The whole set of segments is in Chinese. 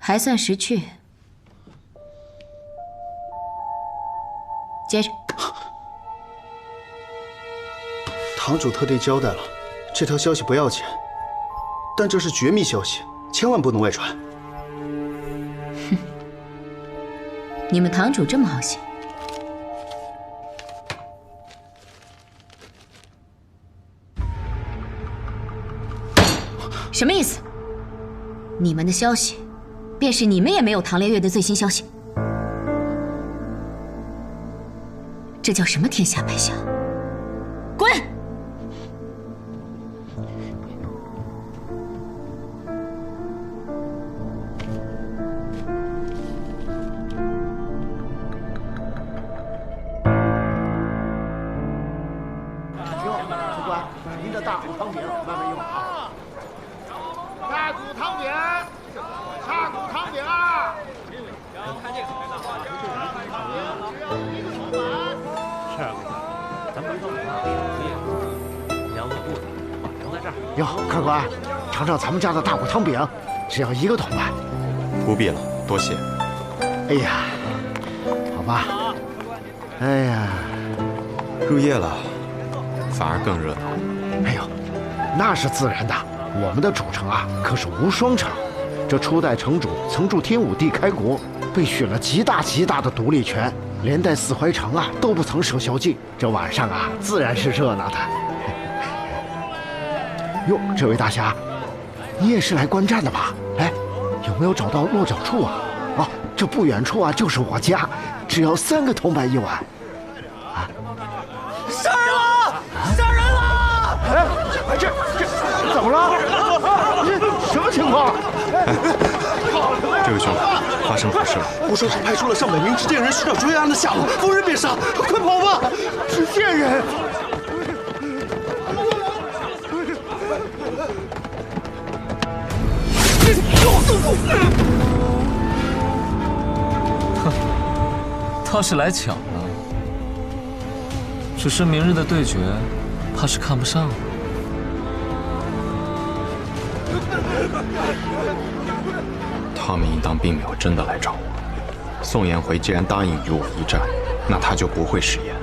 还算识趣。接着，堂主特地交代了，这条消息不要钱，但这是绝密消息，千万不能外传。哼，你们堂主这么好心。 什么意思？你们的消息，便是你们也没有唐烈月的最新消息，这叫什么天下白相？滚！客官，您的大骨汤饼慢慢用啊。 大骨汤饼，大骨汤饼啊！看这个，是啊，咱回头买你要饿肚子，留在这儿。哟，客官，尝尝咱们家的大骨汤饼，只要1个铜板。不必了，多谢。哎呀，好吧。哎呀，入夜了，反而更热闹。哎呦，那是自然的。 我们的主城啊，可是无双城。这初代城主曾助天武帝开国，被许了极大的独立权，连带四怀城啊都不曾设宵禁。这晚上啊，自然是热闹的。哟，这位大侠，你也是来观战的吧？哎，有没有找到落脚处啊？哦，这不远处啊，就是我家，只要3个铜板1碗。啊！杀人了！杀人了！哎，这怎么了？这什么情况？这位兄弟，发生何事了？无双城派出了上百名执剑人寻找追安的下落，逢人便杀，快跑吧！执剑人。 哼，倒是来巧了。只是明日的对决，怕是看不上了。他们应当并没有真的来找我。宋颜回既然答应与我一战，那他就不会食言。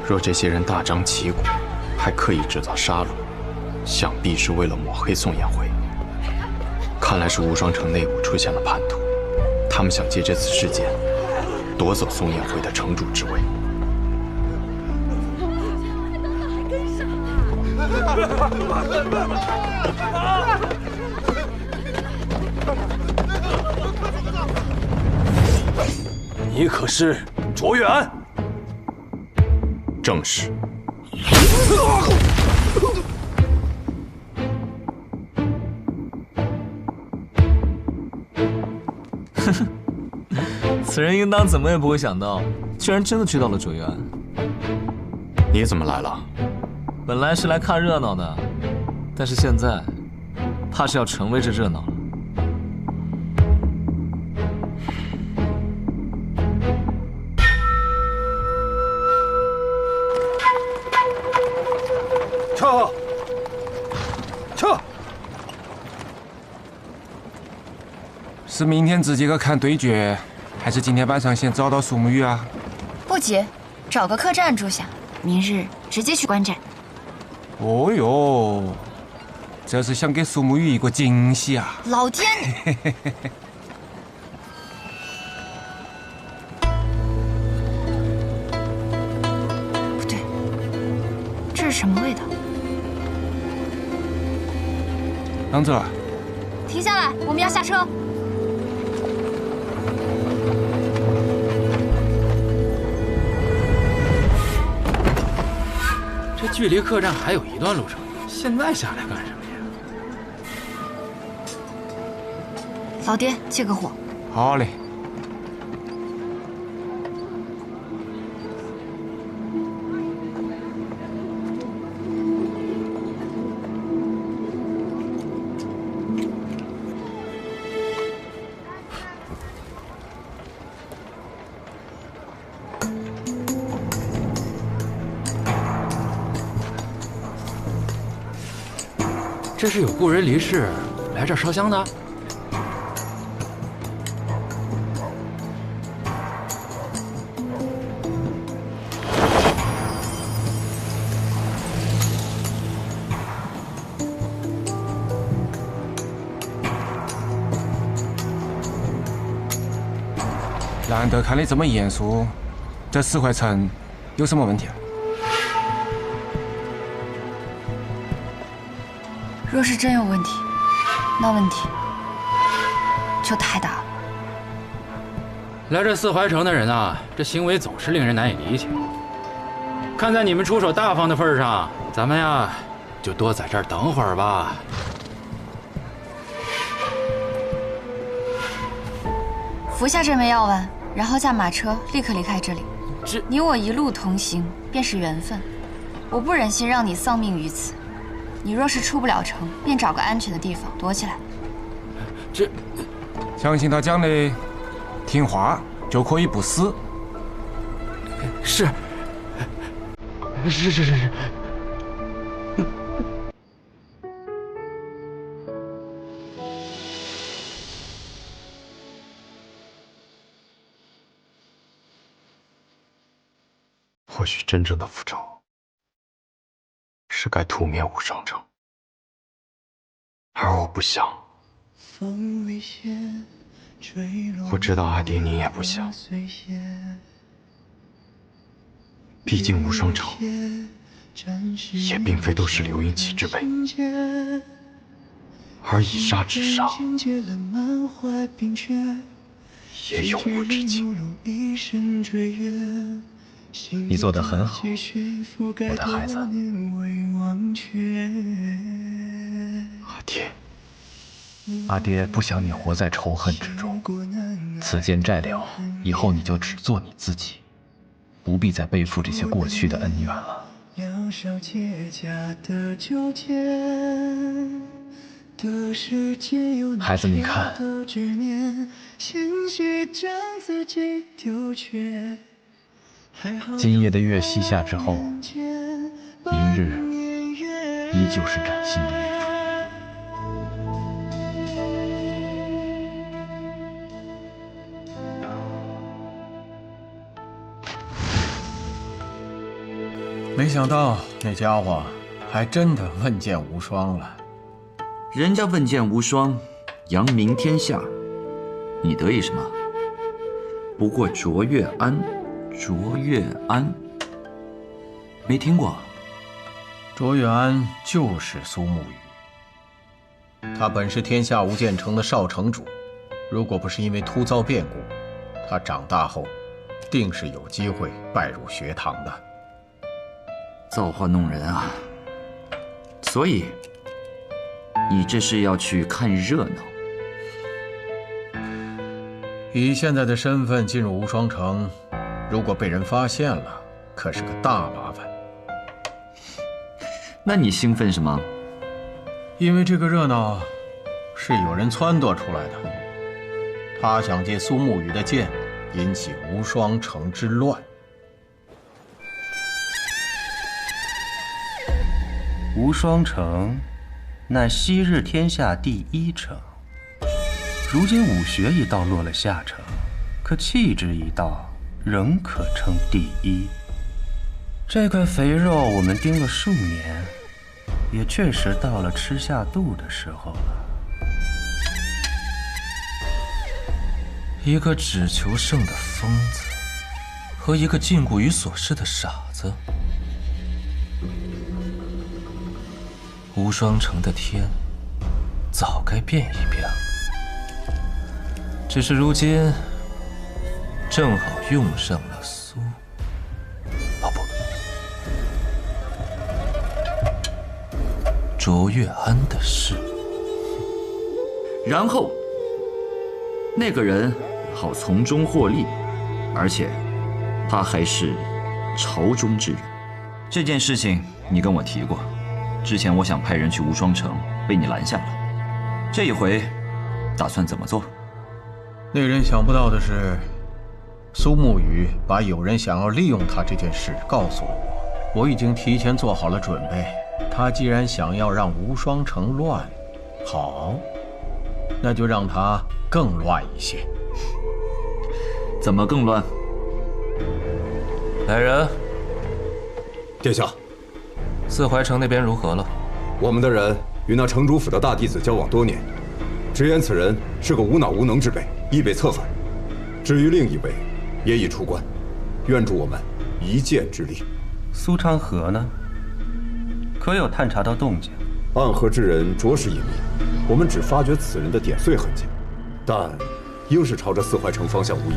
若这些人大张旗鼓，还刻意制造杀戮，想必是为了抹黑宋颜回。 看来是无双城内部出现了叛徒，他们想借这次事件夺走宋颜回的城主之位。你可是卓远？正是。 此人应当怎么也不会想到，居然真的追到了卓远。你怎么来了？本来是来看热闹的，但是现在，怕是要成为这热闹了。撤！撤！ 是明天自己个看对决，还是今天晚上先找到苏沐雨啊？不急，找个客栈住下，明日直接去观战。哦哟，这是想给苏沐雨一个惊喜啊！老天！不对，这是什么味道？郎子，停下来，我们要下车。 这距离客栈还有一段路程，现在下来干什么呀？老爹，借个火。好嘞。这是有故人离世，来这儿烧香的。难得看你这么严肃，这石怀城有什么问题啊？若是真有问题，那问题就太大了。来这四怀城的人啊，这行为总是令人难以理解。看在你们出手大方的份上，咱们呀就多在这儿等会儿吧。服下这枚药丸，然后驾马车立刻离开这里。你我一路同行，便是缘分。我不忍心让你丧命于此。你若是出不了城，便找个安全的地方躲起来。相信他讲的听话就可以不死。是。或许真正的复仇是该屠灭无双城，而我不想。我知道阿爹你也不想，毕竟无双城也并非都是刘英奇之辈，而以杀之杀也永无止境。你做得很好，我的孩子。阿爹，阿爹不想你活在仇恨之中。此剑债了，以后你就只做你自己，不必再背负这些过去的恩怨了。孩子，你看，今夜的月西下之后，明日依旧是崭新的日子。没想到那家伙还真的问剑无双了。人家问剑无双，扬名天下，你得意什么？不过卓越安，卓越安，没听过？卓越安就是苏沐雨，他本是天下无剑城的少城主，如果不是因为突遭变故，他长大后定是有机会拜入学堂的。造化弄人啊！所以你这是要去看热闹？以现在的身份进入无双城，如果被人发现了，可是个大麻烦。那你兴奋什么？因为这个热闹是有人撺掇出来的，他想借苏沐雨的剑引起无双城之乱。无双城乃昔日天下第一城，如今武学一道落了下乘，可气质一道仍可称第一。这块肥肉我们盯了数年，也确实到了吃下肚的时候了。一个只求胜的疯子，和一个禁锢于琐事的傻子。无双城的天早该变一变了，只是如今正好用上了卓越安的事。然后那个人好从中获利，而且他还是朝中之人。这件事情你跟我提过，之前我想派人去无双城，被你拦下了。这一回打算怎么做？令人想不到的是，苏沐雨把有人想要利用他这件事告诉了我，我已经提前做好了准备。他既然想要让无双城乱，好，那就让他更乱一些。怎么更乱？来人！殿下，四怀城那边如何了？我们的人与那城主府的大弟子交往多年，直言此人是个无脑无能之辈，易被策反。至于另一位，也已出关，愿助我们一箭之力。苏昌河呢？可有探查到动静？暗河之人着实隐秘，我们只发觉此人的点碎痕迹，但应是朝着四怀城方向无疑。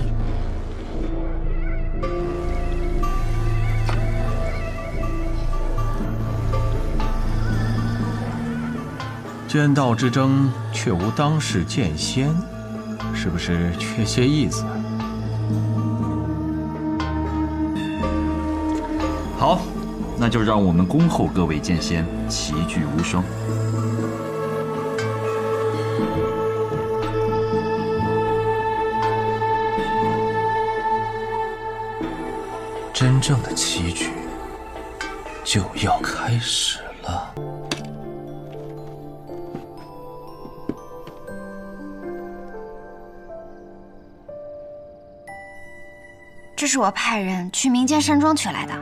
剑道之争却无当世剑仙，是不是缺些意思？好，那就让我们恭候各位剑仙齐聚无双。真正的棋局就要开始了。这是我派人去民间山庄取来的。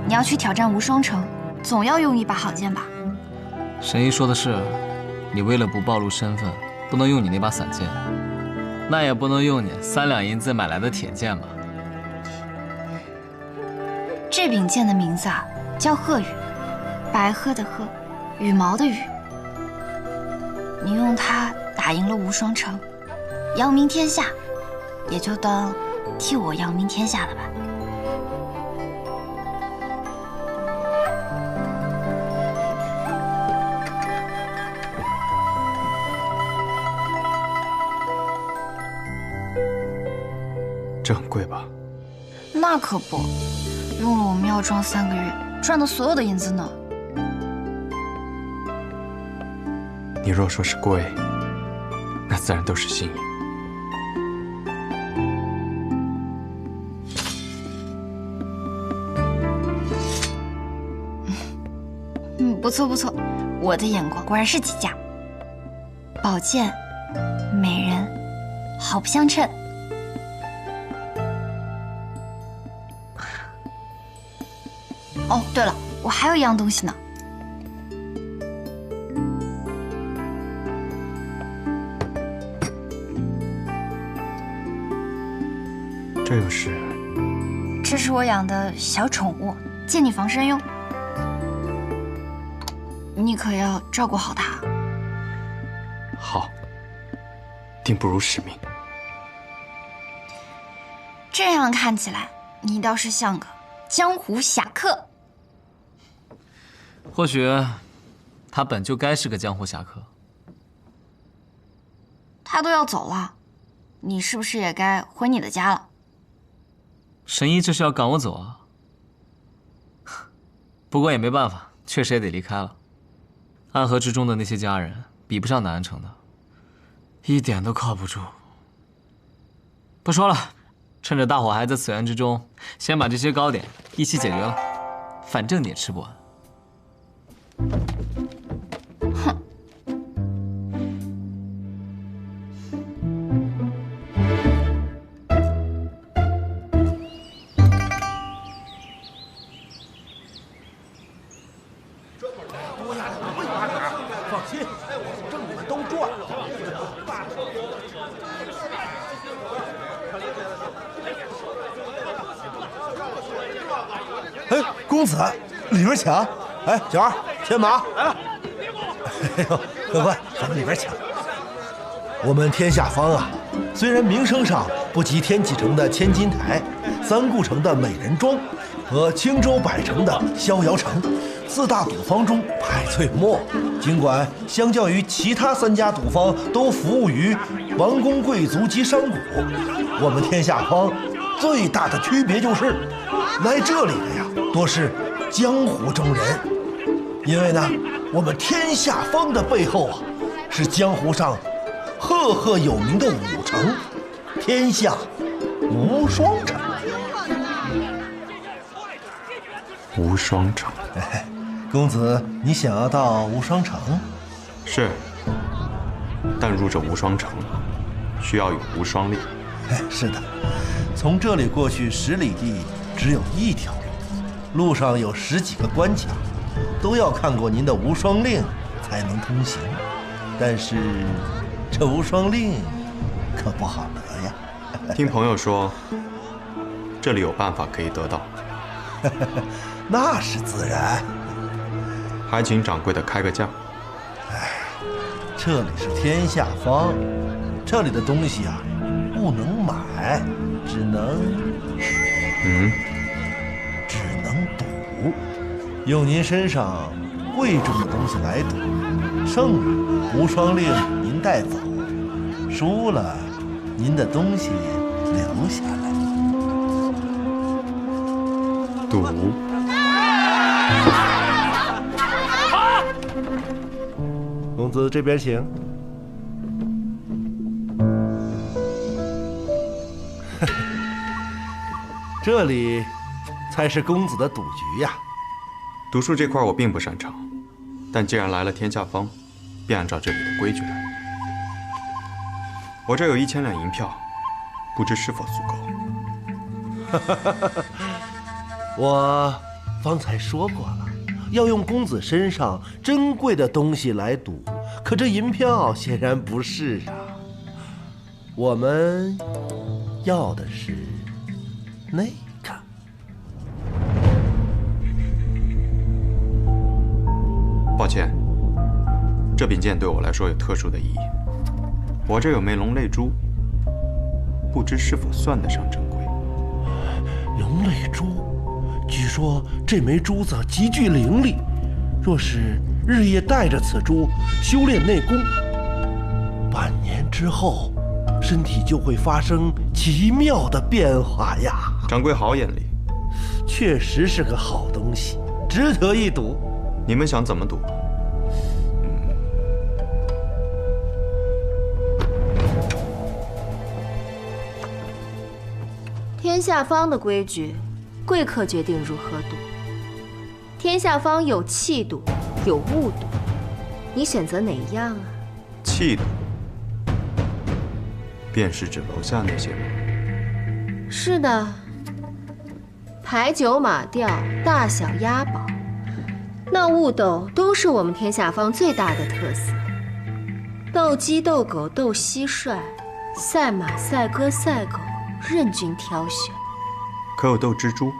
你要去挑战无双城，总要用一把好剑吧？神医说的是，你为了不暴露身份，不能用你那把散剑，那也不能用你3两银子买来的铁剑吧？这柄剑的名字啊，叫鹤羽，白鹤的鹤，羽毛的羽。你用它打赢了无双城，扬名天下，也就当替我扬名天下了吧。这很贵吧？那可不，用了我们药庄3个月赚的所有的银子呢。你若说是贵，那自然都是心意。不错不错，我的眼光果然是极佳。宝剑、美人，好不相称。哦，对了，我还有一样东西呢。这又是？这是我养的小宠物，借你防身用。你可要照顾好它。好，定不辱使命。这样看起来，你倒是像个江湖侠客。或许，他本就该是个江湖侠客。他都要走了，你是不是也该回你的家了？神医这是要赶我走啊？不过也没办法，确实也得离开了。暗河之中的那些家人，比不上南安城的，一点都靠不住。不说了，趁着大伙还在此园之中，先把这些糕点一起解决了，反正你也吃不完。哼！放心，挣的都赚。哎，公子，里面请。哎，小二，牵马来了。哎呦，客官，咱们里边请。我们天下坊啊，虽然名声上不及天启城的千金台、三顾城的美人庄和青州百城的逍遥城，4大赌坊中排最末。尽管相较于其他3家赌坊都服务于王公贵族及商贾，我们天下坊最大的区别就是来这里的呀多是江湖中人。因为呢，我们天下坊的背后啊是江湖上赫赫有名的武城——天下无双城。无双城。公子，你想要到无双城？是，但入这无双城，需要有无双令。是的，从这里过去10里地只有一条路，路上有10几个关卡，都要看过您的无双令才能通行。但是这无双令可不好得呀。听朋友说，这里有办法可以得到。那是自然。还请掌柜的开个价。哎，这里是天下坊，这里的东西啊，不能买，只能赌。用您身上贵重的东西来赌，胜了无双令您带走，输了您的东西留下来。赌。公子这边请。这里才是公子的赌局呀。赌术这块我并不擅长，但既然来了天下坊，便按照这里的规矩来。我这有1000两银票，不知是否足够？我方才说过了，要用公子身上珍贵的东西来赌，可这银票显然不是啊。我们要的是那个。抱歉，这柄剑对我来说有特殊的意义。我这有枚龙泪珠，不知是否算得上珍贵。龙泪珠，据说这枚珠子极具灵力，若是日夜带着此珠修炼内功，半年之后，身体就会发生奇妙的变化呀！掌柜好眼力，确实是个好东西，值得一赌。你们想怎么赌？天下坊的规矩，贵客决定如何赌。天下坊有气赌，有物赌，你选择哪一样啊？气赌，便是指楼下那些吗？是的，牌九马吊、大小押宝，那物斗都是我们天下坊最大的特色。斗鸡、斗狗、斗蟋蟀，赛马、赛鸽、赛狗，任君挑选。可有斗蜘蛛？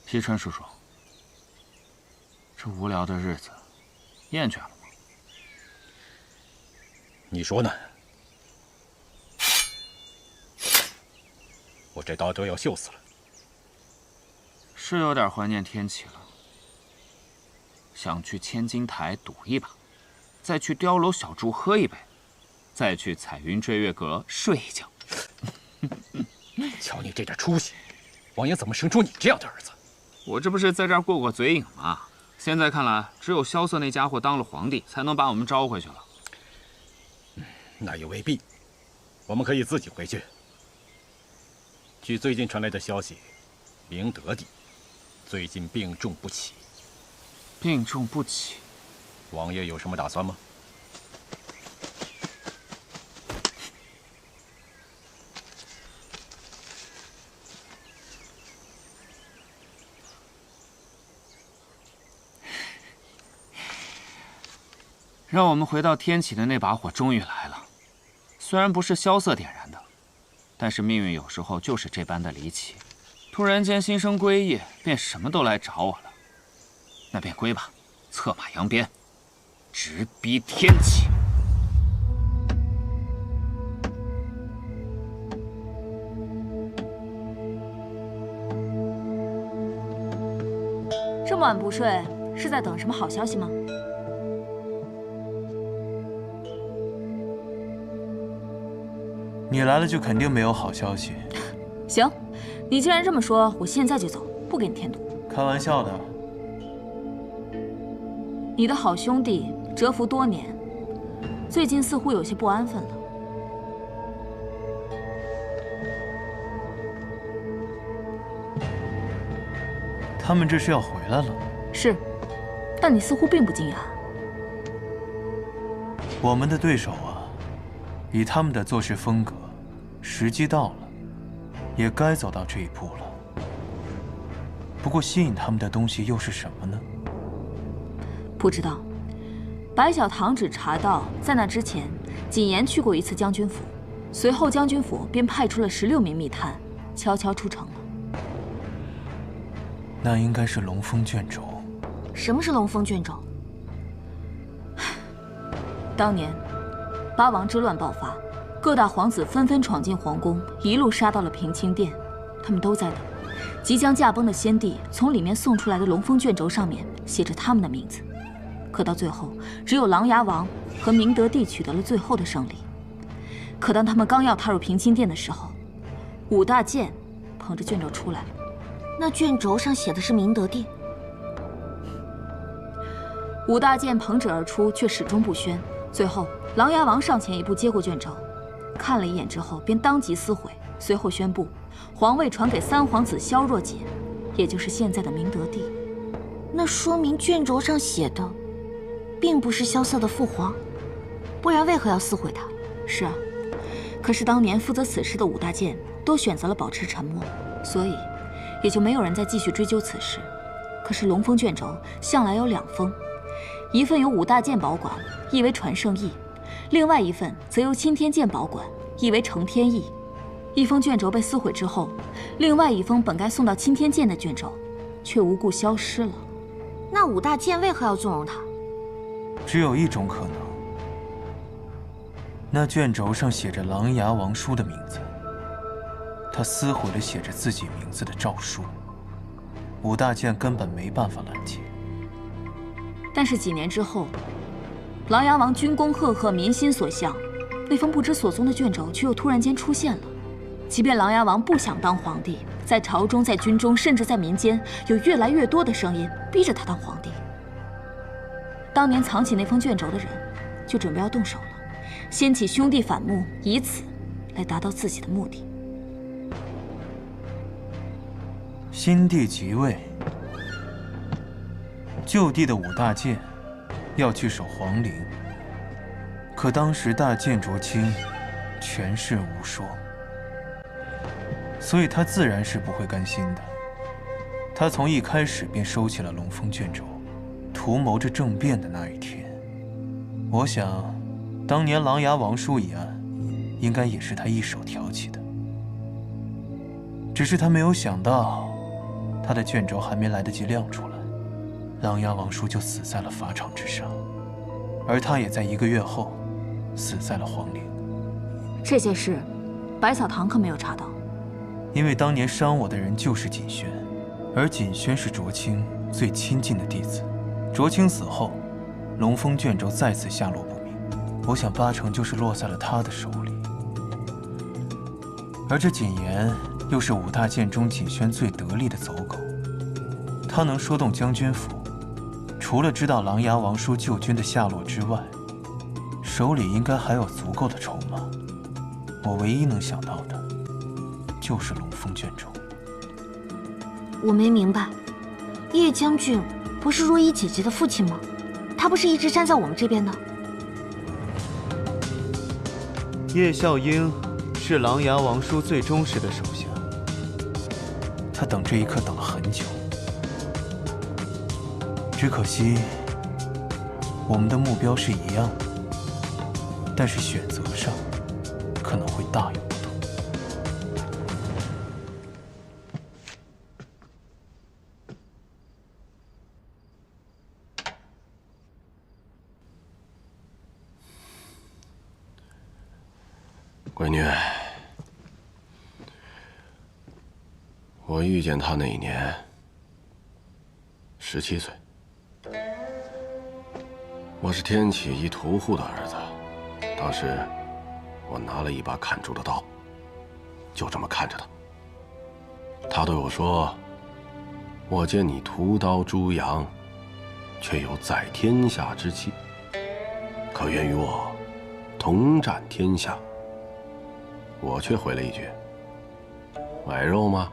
皮川叔叔，这无聊的日子，厌倦了吗？你说呢？我这刀都要锈死了。是有点怀念天启了，想去千金台赌一把，再去碉楼小筑喝一杯，再去彩云追月阁睡一觉。瞧你这点出息，王爷怎么生出你这样的儿子？我这不是在这儿过过嘴瘾吗？现在看来，只有萧瑟那家伙当了皇帝，才能把我们招回去了。那也未必，我们可以自己回去。据最近传来的消息，明德帝最近病重不起。病重不起，王爷有什么打算吗？让我们回到天启的那把火终于来了，虽然不是萧瑟点燃的，但是命运有时候就是这般的离奇，突然间心生归意，便什么都来找我了。那便归吧，策马扬鞭，直逼天启。这么晚不睡，是在等什么好消息吗？你来了就肯定没有好消息。行，你既然这么说，我现在就走，不给你添堵。开玩笑的。你的好兄弟蛰伏多年，最近似乎有些不安分了。他们这是要回来了。是，但你似乎并不惊讶。我们的对手啊，以他们的做事风格，时机到了，也该走到这一步了。不过吸引他们的东西又是什么呢？不知道。白小堂只查到，在那之前，谨言去过一次将军府，随后将军府便派出了16名密探，悄悄出城了。那应该是龙峰卷轴。什么是龙峰卷轴？当年，八王之乱爆发，各大皇子纷纷闯进皇宫，一路杀到了平清殿。他们都在等，即将驾崩的先帝从里面送出来的龙峰卷轴上面写着他们的名字。可到最后，只有琅琊王和明德帝取得了最后的胜利。可当他们刚要踏入平清殿的时候，武大健捧着卷轴出来了。那卷轴上写的是明德帝。武大健捧旨而出，却始终不宣。最后，琅琊王上前一步接过卷轴，看了一眼之后，便当即撕毁。随后宣布，皇位传给三皇子萧若解，也就是现在的明德帝。那说明卷轴上写的，并不是萧瑟的父皇，不然为何要撕毁它？是啊，可是当年负责此事的武大健都选择了保持沉默，所以也就没有人再继续追究此事。可是龙峰卷轴向来有2封，一份由武大健保管，意为传圣意；另外一份则由钦天监保管，意为承天意。一封卷轴被撕毁之后，另外一封本该送到钦天监的卷轴，却无故消失了。那武大健为何要纵容他？只有一种可能，那卷轴上写着琅琊王叔的名字，他撕毁了写着自己名字的诏书，武大健根本没办法拦截。但是几年之后，琅琊王军功赫赫，民心所向，那封不知所踪的卷轴却又突然间出现了。即便琅琊王不想当皇帝，在朝中、在军中，甚至在民间，有越来越多的声音逼着他当皇帝。当年藏起那封卷轴的人，就准备要动手了，掀起兄弟反目，以此来达到自己的目的。新帝即位，旧帝的武大健要去守皇陵，可当时大剑着卿权势无双，所以他自然是不会甘心的。他从一开始便收起了龙峰卷轴，图谋着政变的那一天。我想，当年琅琊王叔一案，应该也是他一手挑起的。只是他没有想到，他的卷轴还没来得及亮出来，琅琊王叔就死在了法场之上，而他也在1个月后死在了皇陵。这件事，百草堂可没有查到。因为当年伤我的人就是锦轩，而锦轩是卓卿最亲近的弟子。卓卿死后，龙峰卷轴再次下落不明，我想8成就是落在了他的手里。而这锦言又是5大剑中锦轩最得力的走狗，他能说动将军府，除了知道琅琊王叔救军的下落之外，手里应该还有足够的筹码。我唯一能想到的，就是龙峰卷轴。我没明白，叶将军不是若依姐姐的父亲吗？他不是一直站在我们这边的？叶孝英是琅琊王叔最忠实的手下，他等这一刻等了很久，只可惜我们的目标是一样的，但是选择上可能会大有不同。闺女，我遇见他那一年17岁，我是天启一屠户的儿子。当时我拿了一把砍竹的刀，就这么看着他。他对我说：“我见你屠刀诛羊，却有在天下之气，可愿与我同战天下？”我却回了一句：“买肉吗？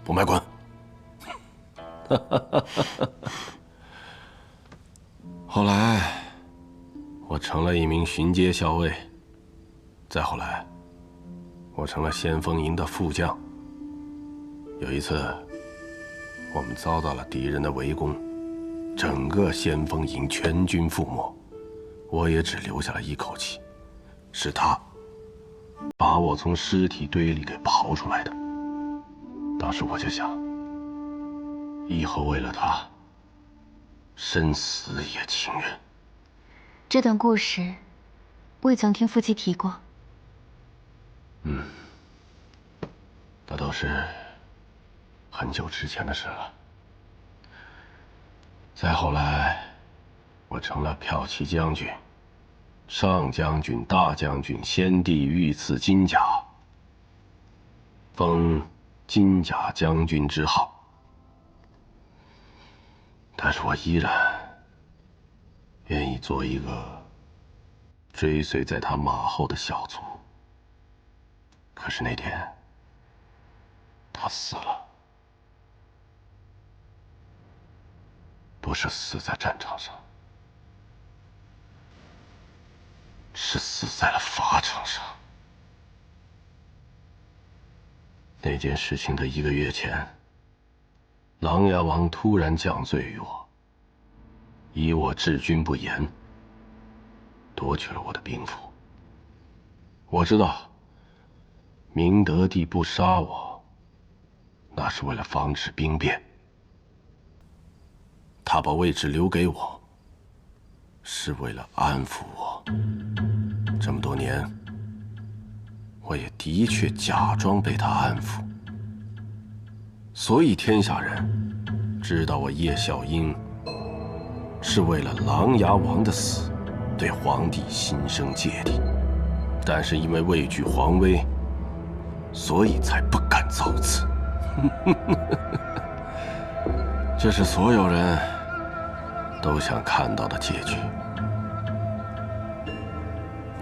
不买，滚！”后来，我成了一名巡街校尉。再后来，我我成了先锋营的副将。有一次，我们遭到了敌人的围攻，整个先锋营全军覆没，我也只留下了一口气。是他把我从尸体堆里给刨出来的。当时我就想，以后为了他，生死也情愿。这段故事，未曾听父亲提过。那都是很久之前的事了。再后来，我成了骠骑将军、上将军、大将军，先帝御赐金甲，封金甲将军之号。但是我依然愿意做一个追随在他马后的小卒。可是那天，他死了，不是死在战场上，是死在了法场上。那件事情的1个月前，琅琊王突然降罪于我，以我治军不严，夺取了我的兵符。我知道明德帝不杀我，那是为了防止兵变。他把位置留给我，是为了安抚我。这么多年，我也的确假装被他安抚，所以天下人知道我叶小英是为了琅琊王的死，对皇帝心生芥蒂，但是因为畏惧皇威，所以才不敢造次。这是所有人都想看到的结局。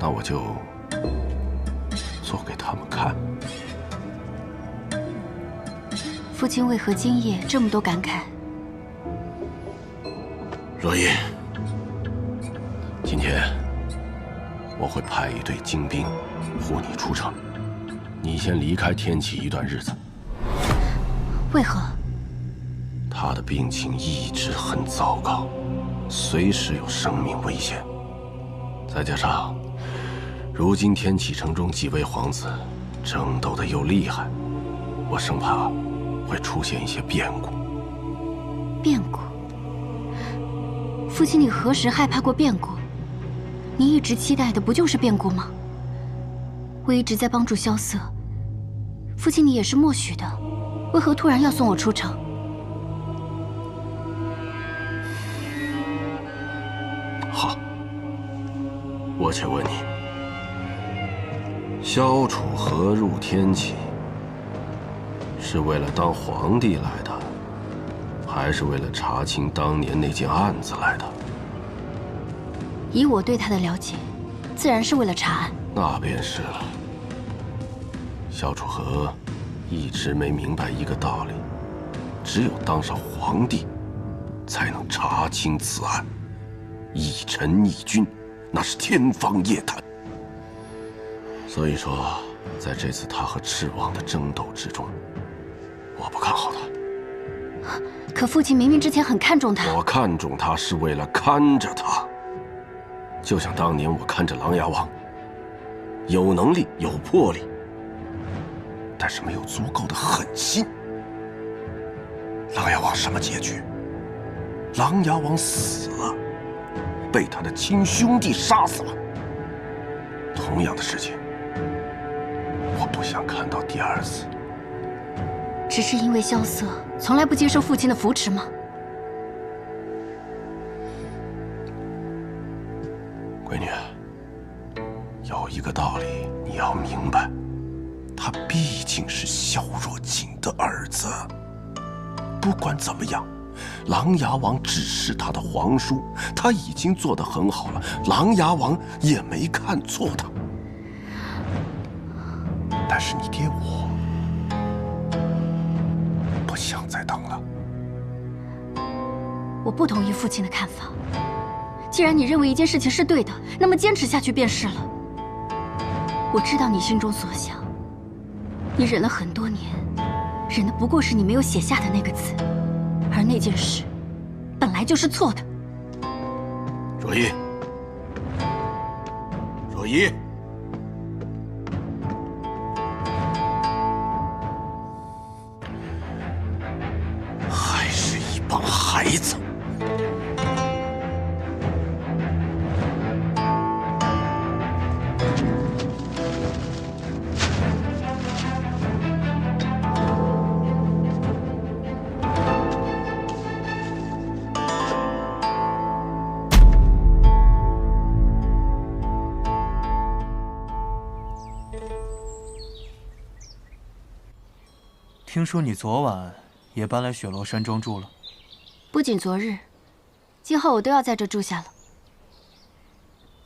那我就做给他们看。父亲为何今夜这么多感慨？若依，今天我会派一队精兵护你出城，你先离开天启一段日子。为何？他的病情一直很糟糕，随时有生命危险。再加上，如今天启城中几位皇子争斗的又厉害，我生怕会出现一些变故。变故？父亲，你何时害怕过变故？你一直期待的不就是变故吗？我一直在帮助萧瑟，父亲你也是默许的，为何突然要送我出城？好，我且问你，萧楚河入天启，是为了当皇帝来的，还是为了查清当年那件案子来的？以我对他的了解，自然是为了查案。那便是了。萧楚河一直没明白一个道理，只有当上皇帝，才能查清此案。一臣逆君，那是天方夜谭。所以说，在这次他和赤王的争斗之中，我不看好他。可父亲明明之前很看重他。我看重他是为了看着他，就像当年我看着琅琊王，有能力有魄力，但是没有足够的狠心。琅琊王什么结局？琅琊王死了，被他的亲兄弟杀死了。同样的事情，我不想看到第二次。只是因为萧瑟从来不接受父亲的扶持吗？闺女，有一个道理你要明白，他毕竟是萧若锦的儿子。不管怎么样，琅琊王只是他的皇叔，他已经做得很好了，琅琊王也没看错他。但是你爹我不想再当了。我不同意父亲的看法。既然你认为一件事情是对的，那么坚持下去便是了。我知道你心中所想，你忍了很多年，忍的不过是你没有写下的那个字，而那件事本来就是错的。若依，若依，还是一帮孩子。听说你昨晚也搬来雪落山庄住了。不仅昨日，今后我都要在这住下了。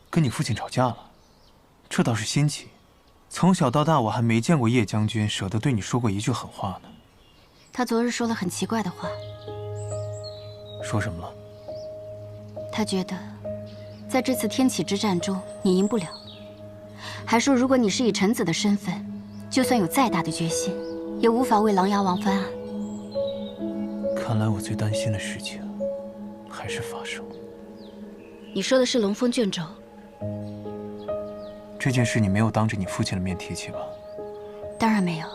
跟你父亲吵架了，这倒是新奇。从小到大，我还没见过叶将军舍得对你说过一句狠话呢。他昨日说了很奇怪的话。说什么了？他觉得，在这次天启之战中你赢不了，还说如果你是以臣子的身份，就算有再大的决心，也无法为琅琊王翻案。看来我最担心的事情还是发生了。你说的是龙峰卷轴？这件事你没有当着你父亲的面提起吧？当然没有。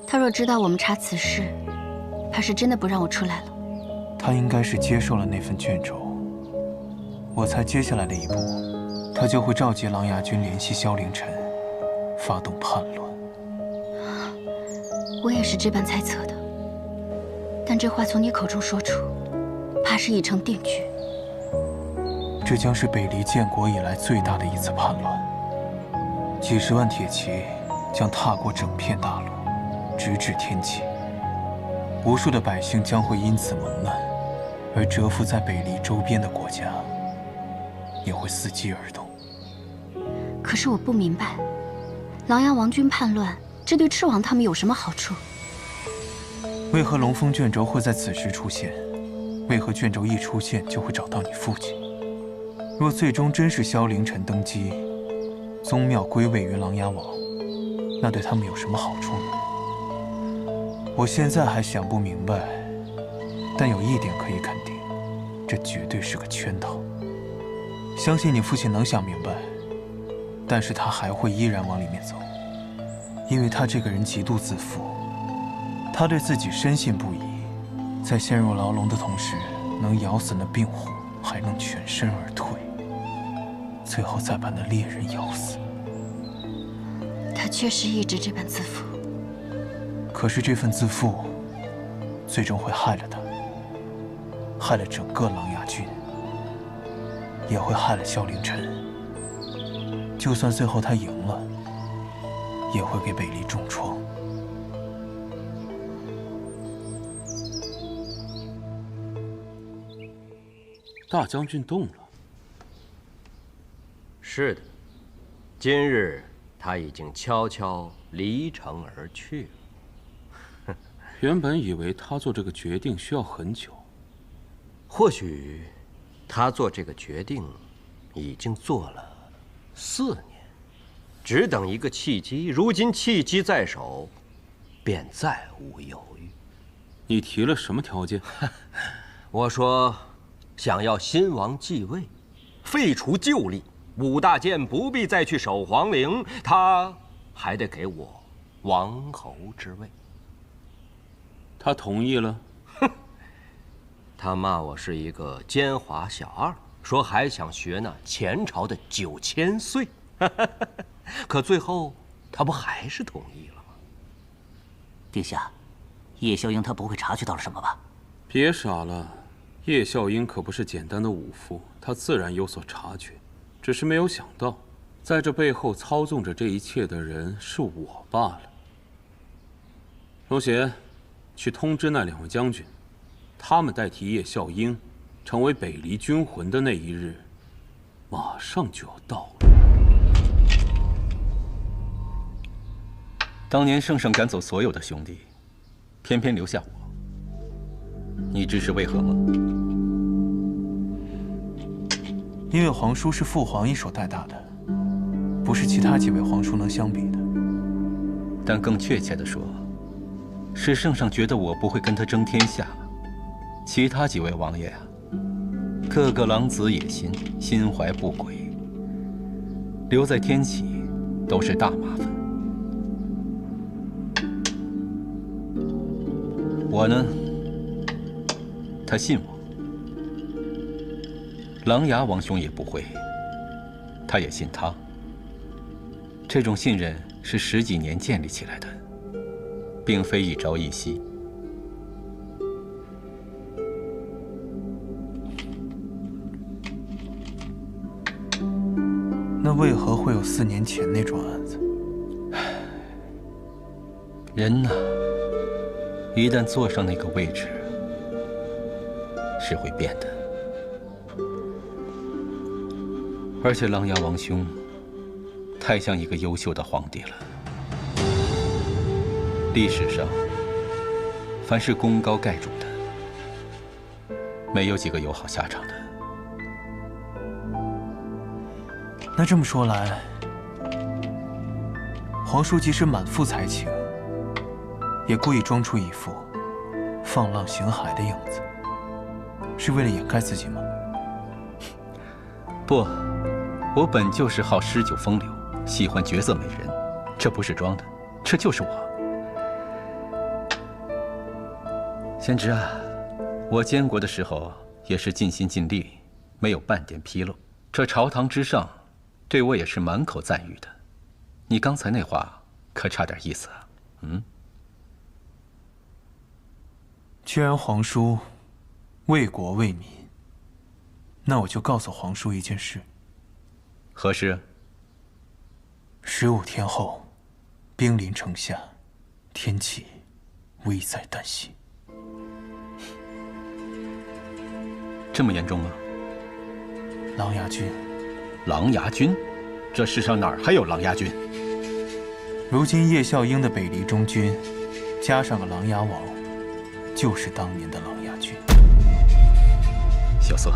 他若知道我们查此事，怕是真的不让我出来了。他应该是接受了那份卷轴。我猜接下来的一步，他就会召集琅琊军联系萧凌尘，发动叛乱。我也是这般猜测的，但这话从你口中说出，怕是已成定局。这将是北离建国以来最大的一次叛乱，几十万铁骑将踏过整片大陆，直至天启。无数的百姓将会因此蒙难，而蛰伏在北离周边的国家也会伺机而动。可是我不明白，琅琊王军叛乱，这对赤王他们有什么好处？为何龙峰卷轴会在此时出现？为何卷轴一出现就会找到你父亲？若最终真是萧凌尘登基，宗庙归位于琅琊王，那对他们有什么好处呢？我现在还想不明白，但有一点可以肯定，这绝对是个圈套。相信你父亲能想明白，但是他还会依然往里面走，因为他这个人极度自负，他对自己深信不疑，在陷入牢笼的同时，能咬死那病虎，还能全身而退，最后再把那猎人咬死。他确实一直这般自负。可是这份自负，最终会害了他，害了整个琅琊军，也会害了萧凌尘。就算最后他赢了，也会给北离重创。大将军动了。是的，今日他已经悄悄离城而去了。原本以为他做这个决定需要很久，或许他做这个决定已经做了4年，只等一个契机。如今契机在手，便再无犹豫。你提了什么条件？我说，想要新王继位，废除旧例，5大监不必再去守皇陵，他还得给我王侯之位。他同意了。他骂我是一个奸猾小二，说还想学那前朝的9000岁，可最后他不还是同意了吗？殿下，叶笑英他不会察觉到了什么吧？别傻了，叶笑英可不是简单的武夫，他自然有所察觉，只是没有想到，在这背后操纵着这一切的人是我罢了。荣协，去通知那2位将军，他们代替叶笑英，成为北离军魂的那一日，马上就要到了。当年圣上赶走所有的兄弟，偏偏留下我，你知是为何吗？因为皇叔是父皇一手带大的，不是其他几位皇叔能相比的。但更确切地说，是圣上觉得我不会跟他争天下。其他几位王爷啊，个个狼子野心，心怀不轨，留在天启都是大麻烦。我呢，他信我。琅琊王兄也不会，他也信他。这种信任是10几年建立起来的，并非一朝一夕。那为何会有4年前那桩案子？人呐，一旦坐上那个位置，是会变的。而且琅琊王兄太像一个优秀的皇帝了。历史上，凡是功高盖主的，没有几个有好下场的。那这么说来，皇叔即使满腹才情，也故意装出一副放浪形骸的样子，是为了掩盖自己吗？不，我本就是好诗酒风流，喜欢绝色美人，这不是装的，这就是我。贤侄啊，我监国的时候也是尽心尽力，没有半点纰漏。这朝堂之上，对我也是满口赞誉的。你刚才那话可差点意思啊。既然皇叔为国为民，那我就告诉皇叔一件事。何事？15天后，兵临城下，天启危在旦夕。这么严重吗？琅琊军。琅琊军？这世上哪儿还有琅琊军？如今叶孝英的北离中军，加上个琅琊王，就是当年的琅琊军。小色，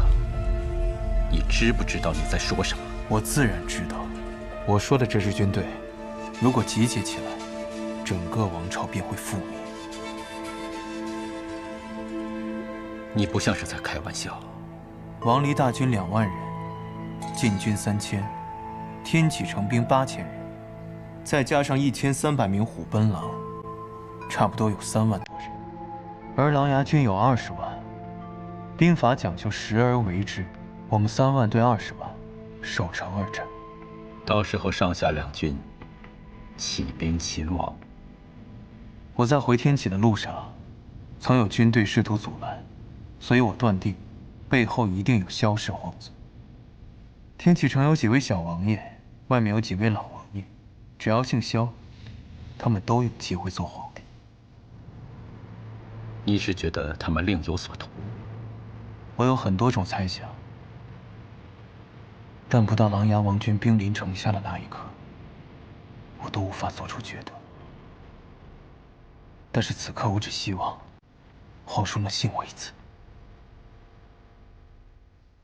你知不知道你在说什么？我自然知道。我说的这支军队，如果集结起来，整个王朝便会覆灭。你不像是在开玩笑。王离大军2万人，禁军3000，天启成兵8000人，再加上1300名虎贲狼，差不多有3万多人。而琅琊军有20万，兵法讲究时而为之，我们3万对20万，守城而战。到时候上下两军起兵勤王。我在回天启的路上，曾有军队试图阻拦，所以我断定背后一定有萧氏皇族。天启城有几位小王爷，外面有几位老王爷，只要姓萧，他们都有机会做皇帝。你是觉得他们另有所图？我有很多种猜想，但不到琅琊王军兵临城下的那一刻，我都无法做出决断。但是此刻我只希望皇叔能信我一次。